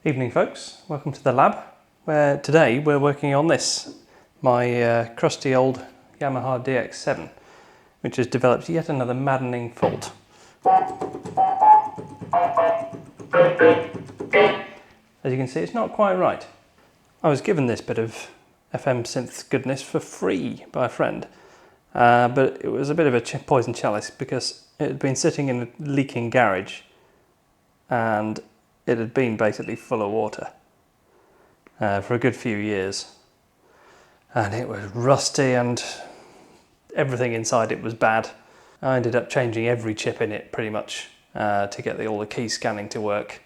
Evening folks, welcome to the lab, where today we're working on this, my crusty old Yamaha DX7, which has developed yet another maddening fault. As you can see, it's not quite right. I was given this bit of FM synth goodness for free by a friend, but it was a bit of a poison chalice because it had been sitting in a leaking garage and it had been basically full of water for a good few years, and it was rusty and everything inside it was bad. I ended up changing every chip in it pretty much to get all the key scanning to work,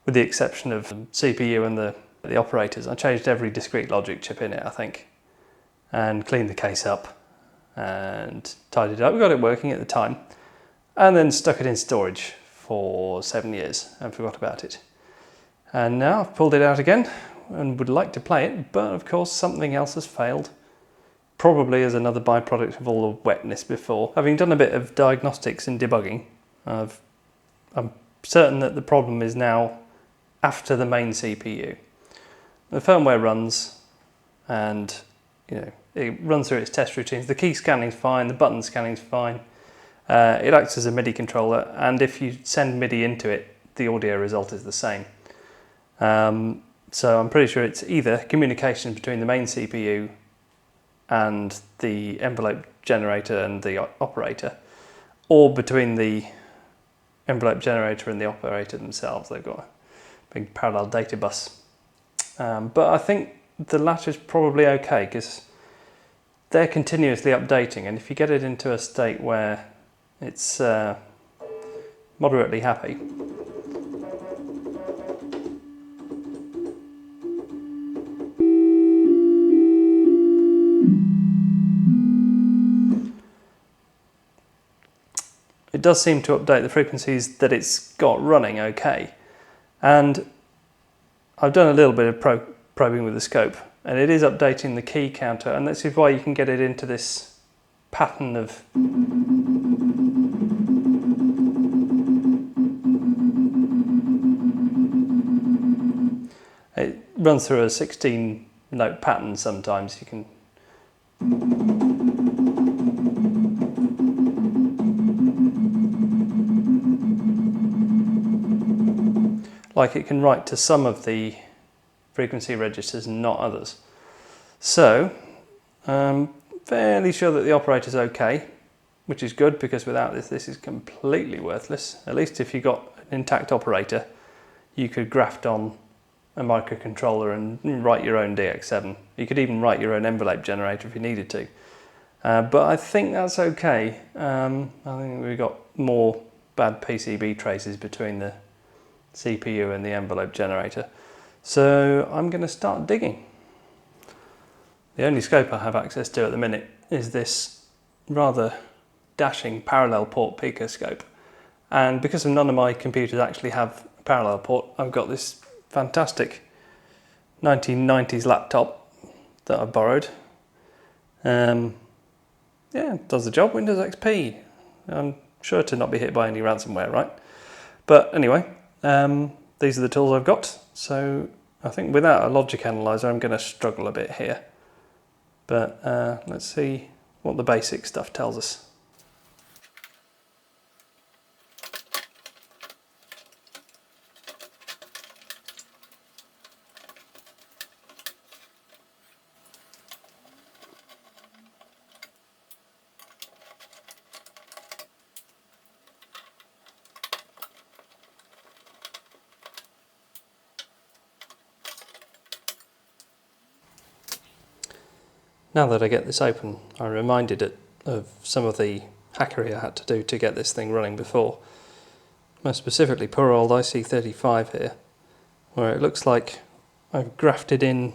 with the exception of the CPU and the operators. I changed every discrete logic chip in it, I think, and cleaned the case up and tidied it up. We got it working at the time, and then stuck it in storage for 7 years and forgot about it. And now I've pulled it out again and would like to play it, but of course something else has failed. Probably as another byproduct of all the wetness before. Having done a bit of diagnostics and debugging, I'm certain that the problem is now after the main CPU. The firmware runs and it runs through its test routines. The key scanning's fine, the button scanning's fine. It acts as a MIDI controller, and if you send MIDI into it, the audio result is the same. So I'm pretty sure it's either communication between the main CPU and the envelope generator and the operator, or between the envelope generator and the operator themselves. They've got a big parallel data bus. But I think the latter is probably okay because they're continuously updating, and if you get it into a state where it's moderately happy, it does seem to update the frequencies that it's got running okay. And I've done a little bit of probing with the scope, and it is updating the key counter, and this is why you can get it into this pattern of it runs through a 16 note pattern sometimes. You can like it can write to some of the frequency registers and not others. So I'm fairly sure that the operator's okay, which is good because without this is completely worthless. At least if you got an intact operator, you could graft on a microcontroller and write your own DX7. You could even write your own envelope generator if you needed to. But I think that's okay. I think we've got more bad PCB traces between the CPU and the envelope generator. So I'm going to start digging. The only scope I have access to at the minute is this rather dashing parallel port Pico scope. And because none of my computers actually have a parallel port, I've got this fantastic 1990s laptop that I borrowed. Yeah, it does the job. Windows XP. I'm sure to not be hit by any ransomware, right? But anyway, these are the tools I've got. So I think without a logic analyzer, I'm going to struggle a bit here. But let's see what the basic stuff tells us. Now that I get this open, I'm reminded of some of the hackery I had to do to get this thing running before. Most specifically, poor old IC35 here, where it looks like I've grafted in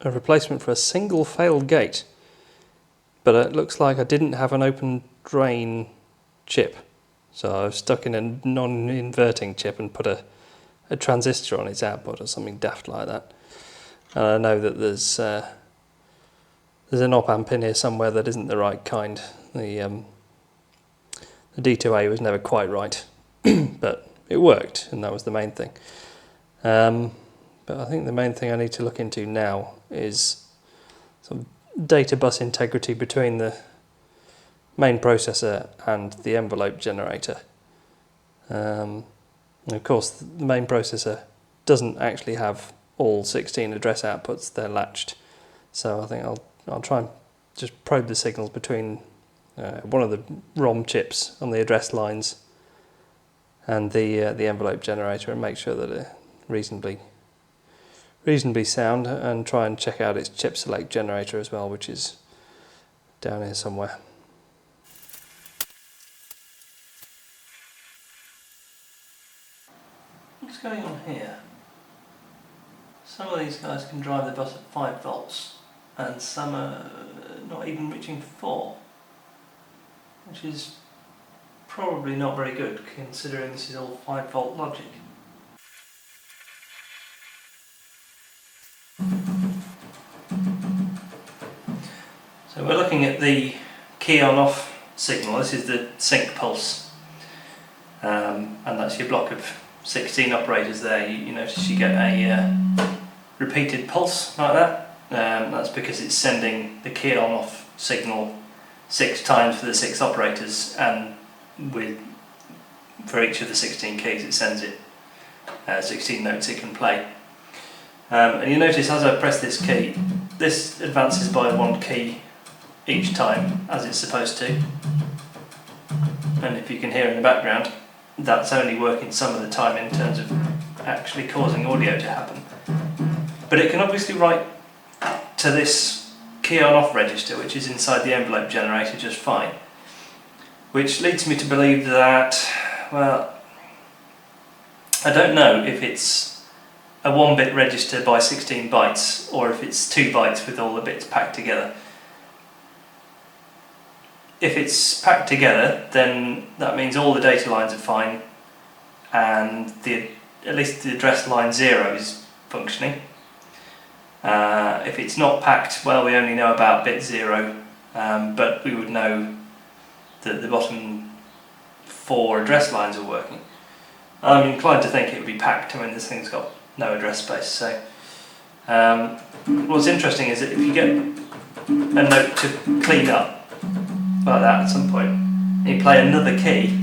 a replacement for a single failed gate, but it looks like I didn't have an open drain chip. So I've stuck in a non-inverting chip and put a transistor on its output or something daft like that. And I know that there's an op-amp in here somewhere that isn't the right kind. The D2A was never quite right, but it worked, and that was the main thing. But I think the main thing I need to look into now is some data bus integrity between the main processor and the envelope generator. And of course, the main processor doesn't actually have all 16 address outputs, they're latched. So I think I'll try and just probe the signals between one of the ROM chips on the address lines and the envelope generator, and make sure that they're reasonably sound, and try and check out its chip select generator as well, which is down here somewhere. What's going on here? Some of these guys can drive the bus at 5 volts and some are not even reaching 4, which is probably not very good considering this is all 5-volt logic. So we're looking at the key on off signal. This is the sync pulse, and that's your block of 16 operators there. You notice you get a repeated pulse like that. That's because it's sending the key on off signal 6 times for the 6 operators, and for each of the 16 keys it sends it 16 notes it can play. And you notice as I press this key, this advances by 1 key each time, as it's supposed to. And if you can hear in the background, that's only working some of the time in terms of actually causing audio to happen. But it can obviously write to this key on off register, which is inside the envelope generator, just fine. Which leads me to believe that, well, I don't know if it's a 1-bit register by 16 bytes or if it's 2 bytes with all the bits packed together. If it's packed together, then that means all the data lines are fine and at least the address line 0 is functioning. If it's not packed, well, we only know about bit 0, but we would know that the bottom 4 address lines are working. I'm inclined to think it would be packed. I mean, this thing's got no address space. So what's interesting is that if you get a note to clean up like that at some point, and you play another key,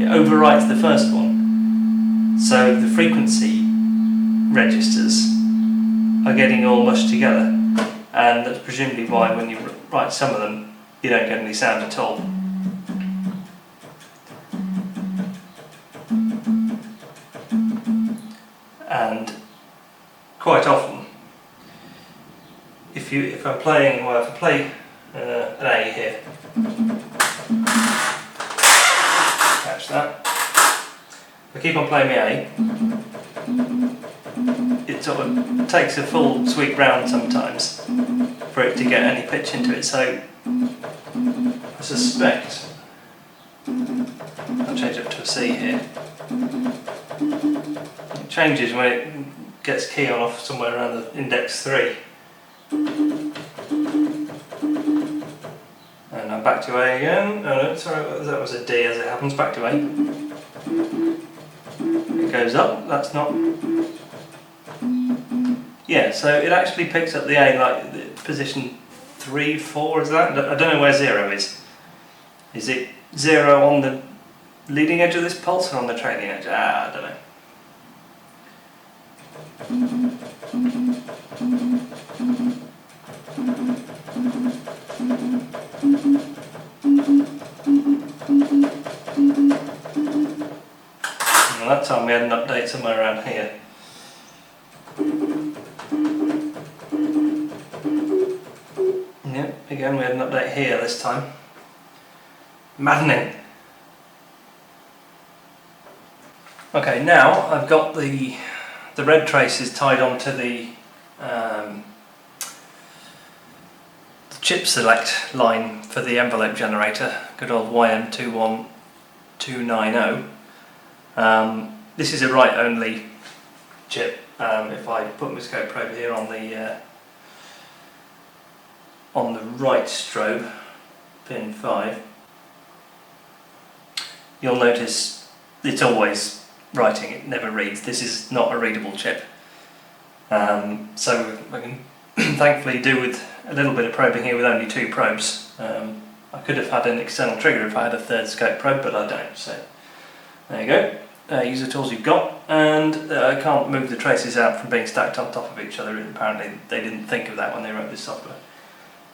it overwrites the first one. So the frequency registers are getting all mushed together, and that's presumably why when you write some of them you don't get any sound at all. And quite often, if I play an A here, catch that. If I keep on playing my A, it sort of takes a full sweep round sometimes for it to get any pitch into it. So I suspect I'll change it to a C here. It changes when it gets key on off somewhere around the index 3. And I'm back to A again. Oh no, sorry, that was a D as it happens. Back to A. It goes up, that's not... Yeah, so it actually picks up the A like the position 3, 4, is that? I don't know where 0 is. Is it 0 on the leading edge of this pulse or on the trailing edge? I don't know. Well, that time we had an update somewhere around here. Yeah, again we had an update here this time. Maddening. Okay, now I've got the red traces tied onto the chip select line for the envelope generator, good old YM21290. This is a write only chip. If I put my scope probe here on the right strobe, pin 5, you'll notice it's always writing, it never reads. This is not a readable chip. So I can thankfully do with a little bit of probing here with only 2 probes. I could have had an external trigger if I had a third scope probe, but I don't, so there you go. Use the tools you've got, and I can't move the traces out from being stacked on top of each other. Apparently they didn't think of that when they wrote this software.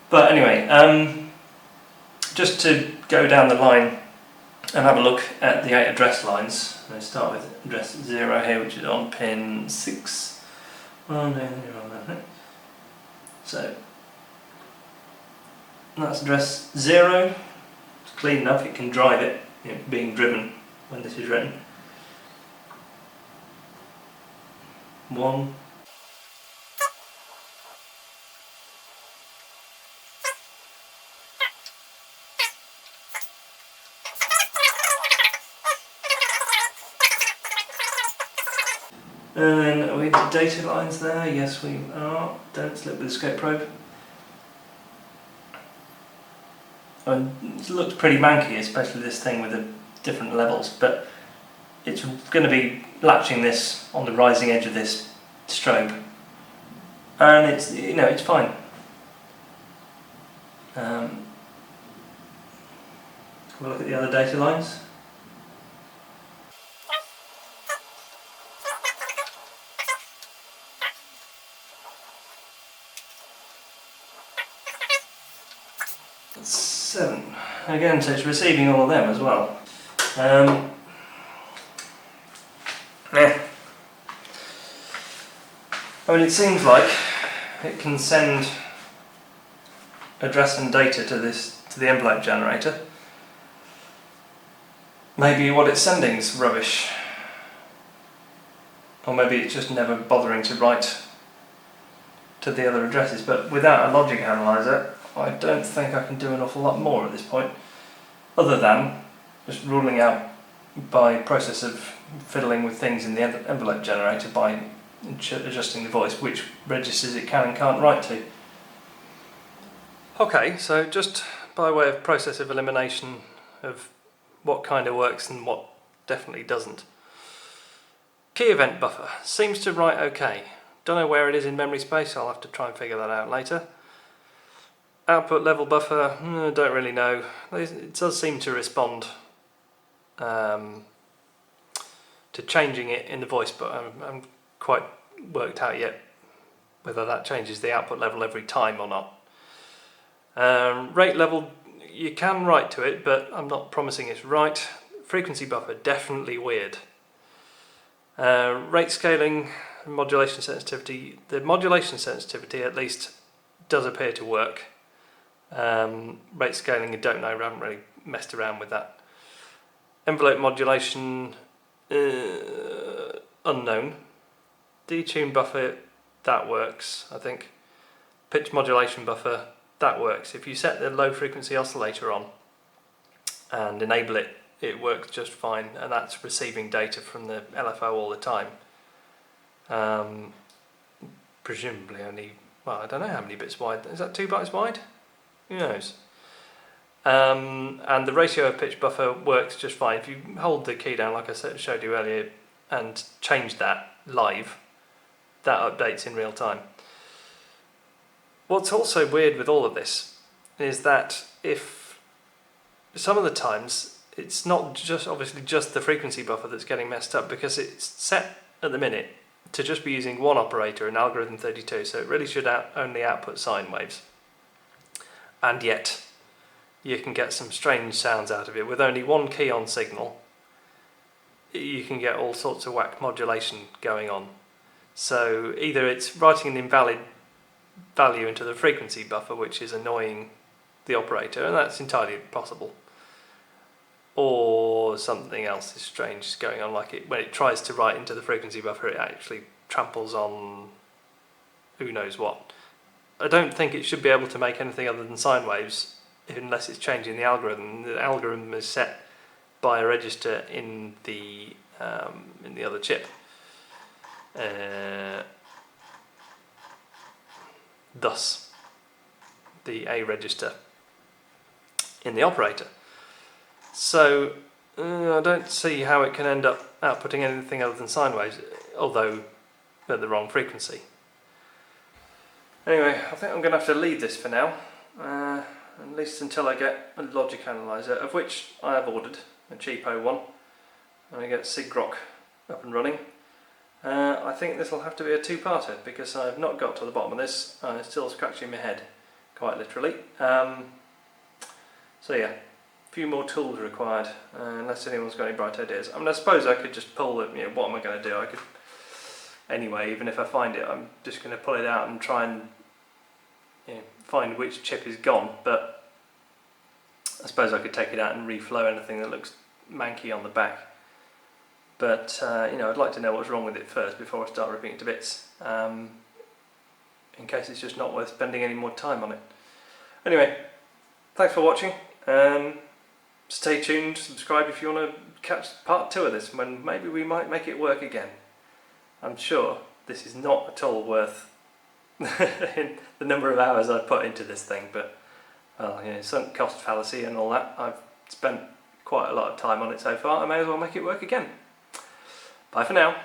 But anyway, just to go down the line and have a look at the 8 address lines. I start with address 0 here, which is on pin 6. Oh no, you're on that. So that's address 0. It's clean enough, it can drive it, being driven when this is written. 1. And then are we the data lines there? Yes we are. Don't slip with the scope probe. It looks pretty manky, especially this thing with the different levels, but it's going to be latching this on the rising edge of this strobe, and it's, it's fine. Have a look at the other data lines. That's 7. Again, so it's receiving all of them as well. I mean, it seems like it can send address and data to the envelope generator. Maybe what it's sending is rubbish, or maybe it's just never bothering to write to the other addresses. But without a logic analyzer, I don't think I can do an awful lot more at this point, other than just ruling out by process of fiddling with things in the envelope generator by adjusting the voice which registers it can and can't write to. Okay, so just by way of process of elimination of what kind of works and what definitely doesn't. Key event buffer seems to write okay. Don't know where it is in memory space, I'll have to try and figure that out later. Output level buffer, don't really know. It does seem to respond to changing it in the voice, but I'm quite worked out yet whether that changes the output level every time or not. Rate level, you can write to it, but I'm not promising it's right. Frequency buffer, definitely weird. Rate scaling, modulation sensitivity. The modulation sensitivity at least does appear to work. Rate scaling, I don't know, I haven't really messed around with that. Envelope modulation, unknown. Detune buffer, that works, I think. Pitch modulation buffer, that works. If you set the low frequency oscillator on and enable it, it works just fine, and that's receiving data from the LFO all the time. Presumably only, well, I don't know how many bits wide. Is that 2 bytes wide? Who knows? And the ratio of pitch buffer works just fine. If you hold the key down, like I showed you earlier, and change that live, that updates in real time. What's also weird with all of this is that if some of the times it's not just obviously just the frequency buffer that's getting messed up, because it's set at the minute to just be using one operator, an algorithm 32, so it really should only output sine waves. And yet you can get some strange sounds out of it. With only one key on signal, you can get all sorts of whack modulation going on. So either it's writing an invalid value into the frequency buffer, which is annoying the operator, and that's entirely possible, or something else is strange going on, like when it tries to write into the frequency buffer, it actually tramples on who knows what. I don't think it should be able to make anything other than sine waves unless it's changing the algorithm. The algorithm is set by a register in the other chip. Thus, the A register in the operator. So I don't see how it can end up outputting anything other tine sine waves, although at the wrong frequency. Anyway, I think I'm going to have to leave this for now, at least until I get a logic analyzer, of which I have ordered a cheapo one, and I get SIGROC up and running. I think this will have to be a two-parter because I've not got to the bottom of this. I'm still scratching my head, quite literally. So yeah, a few more tools required, unless anyone's got any bright ideas. I mean, I suppose I could just pull it, what am I going to do? I could, anyway, even if I find it, I'm just going to pull it out and try and find which chip is gone, but I suppose I could take it out and reflow anything that looks manky on the back. But I'd like to know what's wrong with it first before I start ripping it to bits, in case it's just not worth spending any more time on it. Anyway, thanks for watching. Stay tuned, subscribe if you want to catch part 2 of this, when maybe we might make it work again. I'm sure this is not at all worth the number of hours I've put into this thing, but well, sunk cost fallacy and all that. I've spent quite a lot of time on it so far. I may as well make it work again. Bye for now.